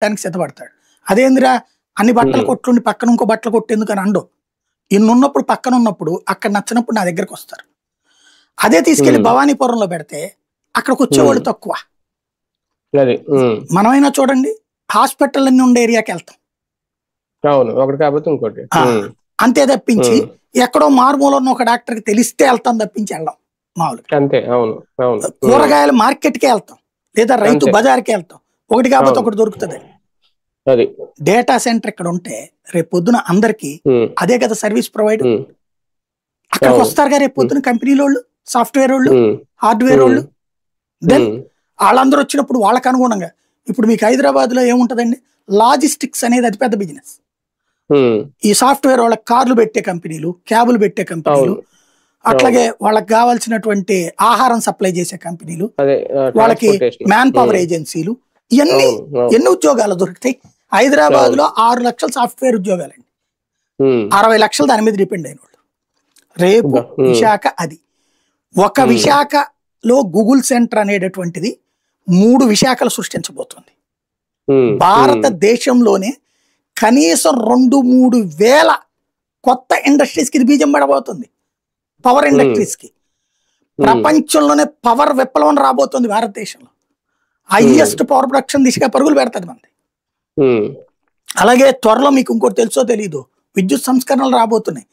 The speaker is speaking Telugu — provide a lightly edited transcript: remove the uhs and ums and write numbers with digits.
దానికి సిద్ధపడతాడు. అదేందిరా అన్ని బట్టల కొట్లుండి పక్కన ఇంకో బట్టలు కొట్టేందుకు అని అండో. ఇన్నున్నప్పుడు పక్కన ఉన్నప్పుడు అక్కడ నచ్చినప్పుడు నా దగ్గరకు వస్తారు. అదే తీసుకెళ్లి భవానీపురంలో పెడితే అక్కడికి వచ్చేవాళ్ళు తక్కువ. మనమైనా చూడండి హాస్పిటల్ అన్ని ఉండే ఏరియాకి వెళ్తాం. అంతే తప్పించి ఎక్కడో మారుమూల ఉన్న ఒక డాక్టర్కి తెలిస్తే వెళ్తాం తప్పించి వెళ్ళాం మామూలుగా. కూరగాయల మార్కెట్కే వెళ్తాం లేదా రైతు బజార్కే వెళ్తాం. ఒకటి కాకపోతే ఒకటి దొరుకుతుంది. డేటా సెంటర్ ఇక్కడ ఉంటే రేపు పొద్దున అందరికి అదే కదా సర్వీస్ ప్రొవైడ్. అక్కడికి వస్తారుగా రేపు పొద్దున కంపెనీల వాళ్ళు, సాఫ్ట్వేర్ వాళ్ళు, హార్డ్వేర్ వాళ్ళు. దెన్ వాళ్ళందరూ వచ్చినప్పుడు వాళ్ళకి అనుగుణంగా ఇప్పుడు మీకు హైదరాబాద్ లో ఏముంటదండి, లాజిస్టిక్స్ అనేది అతిపెద్ద బిజినెస్. ఈ సాఫ్ట్వేర్ వాళ్ళకి కార్లు పెట్టే కంపెనీలు, క్యాబులు పెట్టే కంపెనీలు, అట్లాగే వాళ్ళకి కావాల్సినటువంటి ఆహారం సప్లై చేసే కంపెనీలు, వాళ్ళకి మ్యాన్ పవర్ ఏజెన్సీలు, ఇవన్నీ ఎన్ని ఉద్యోగాలు దొరుకుతాయి. హైదరాబాద్ లో 6 లక్షల సాఫ్ట్వేర్ ఉద్యోగాలండి, 60 లక్షలు దాని మీద డిపెండ్ అయిన వాళ్ళు. రేపు విశాఖ అది ఒక విశాఖలో గూగుల్ సెంటర్ అనేటటువంటిది 3 విశాఖలు సృష్టించబోతుంది. భారతదేశంలోనే కనీసం 2-3 వేల కొత్త ఇండస్ట్రీస్ కి ఇది బీజం పడబోతుంది. పవర్ ఇండస్ట్రీస్ కి ప్రపంచంలోనే పవర్ విప్లవం రాబోతుంది. భారతదేశంలో హైయెస్ట్ పవర్ ప్రొడక్షన్ దిశగా పరుగులు పెడతాది మనది. అలాగే త్వరలో మీకు ఇంకోటి తెలుసో తెలీదు, విద్యుత్ సంస్కరణలు రాబోతున్నాయి.